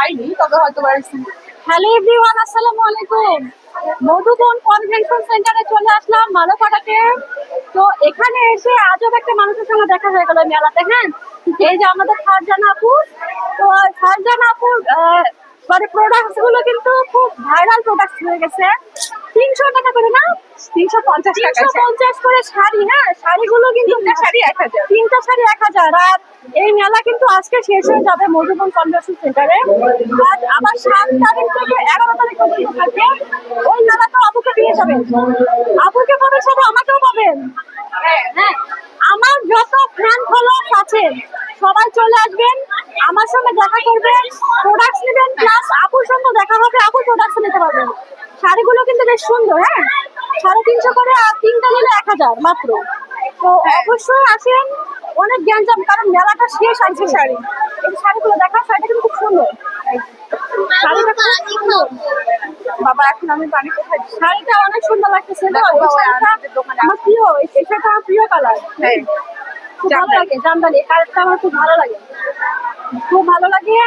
পাইনি, তবে হয়তো হ্যালো এভরিওয়ান, আসসালামু আলাইকুম। মধুবন কনভেনশন সেন্টারে চলে আসলাম মালোপাড়াতে। তো এখানে এসে আজব একটা মানুষের সঙ্গে দেখা হয়ে গেল মেলাতে। হ্যাঁ, এই যে আমাদের ফারজানা আপু। তো ফারজানা আপুর মানে প্রোডাক্টস গুলো কিন্তু খুব ভাইরাল প্রোডাক্ট হয়ে গেছে। 300 টাকা করে না, 350 করে শাড়ি। হ্যাঁ, শাড়িগুলো কিন্তু তিনটা শাড়ি 1000। তিনটা শাড়ি 1000। আর এই মেলা কিন্তু আজকে শেষ হয়ে যাবে মধুবন কনভেনশন সেন্টারে। আর আবার 7 তারিখ থেকে 11 তারিখ পর্যন্ত থাকবে। ওই মেলা তো আপুকে পেয়ে যাবেন, আপুকে পাবেন, সাথে আমাকেও পাবেন। হ্যাঁ, আমার যত ফ্যান ফলোয়ার্স আছে সবাই চলে আসবেন, আমার সঙ্গে দেখা করবেন, প্রোডাক্টস নেবেন, প্লাস আপুর সঙ্গে দেখা হবে, আপুর প্রোডাক্টস নিতে পারবেন। শাড়িগুলো কিন্তু বেশ সুন্দর। হ্যাঁ, 350 করে, আর তিনটা নিলে 1000 মাত্র। তো অবশ্যই আসেন, অনেক গ্যাঞ্জাম, কারণ মেলাটা শেষ আছে। শাড়ি, এই শাড়িগুলো দেখা, শাড়িটা কিন্তু খুব সুন্দর। শাড়িটা খুব সুন্দর। বাবা, এখন আমি পানি কোথায় দিই? শাড়িটা অনেক সুন্দর লাগতেছে। তো দেখো এই বাবা, শাড়িটা আমাদের দোকানে আমার প্রিয়, এই শাড়িটা আমার প্রিয় কালার। হ্যাঁ, খুব ভালো লাগে, জামদানি কালারটা আমার খুব ভালো লাগে, খুব ভালো লাগে।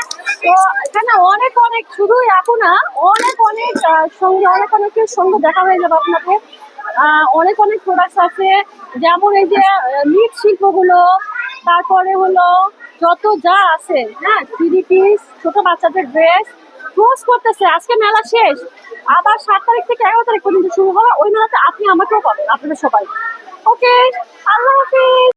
তো এখানে অনেক অনেক, শুধু এখন না, অনেক অনেক সঙ্গে, অনেক অনেকের সঙ্গে দেখা হয়ে যাবে আপনাকে। অনেক অনেক প্রোডাক্টস আছে, যেমন এই যে মৃৎ শিল্পগুলো, তারপরে হলো যত যা আছে। হ্যাঁ, 3 পিস, ছোট বাচ্চাদের ড্রেস ক্লোজ করতেছে। আজকে মেলা শেষ, আবার 7 তারিখ থেকে 11 তারিখ পর্যন্ত শুরু হবে। ওই মেলাতে আপনি আমাকেও পাবেন, আপনাদের সবাই। ওকে, আল্লাহ হাফিজ।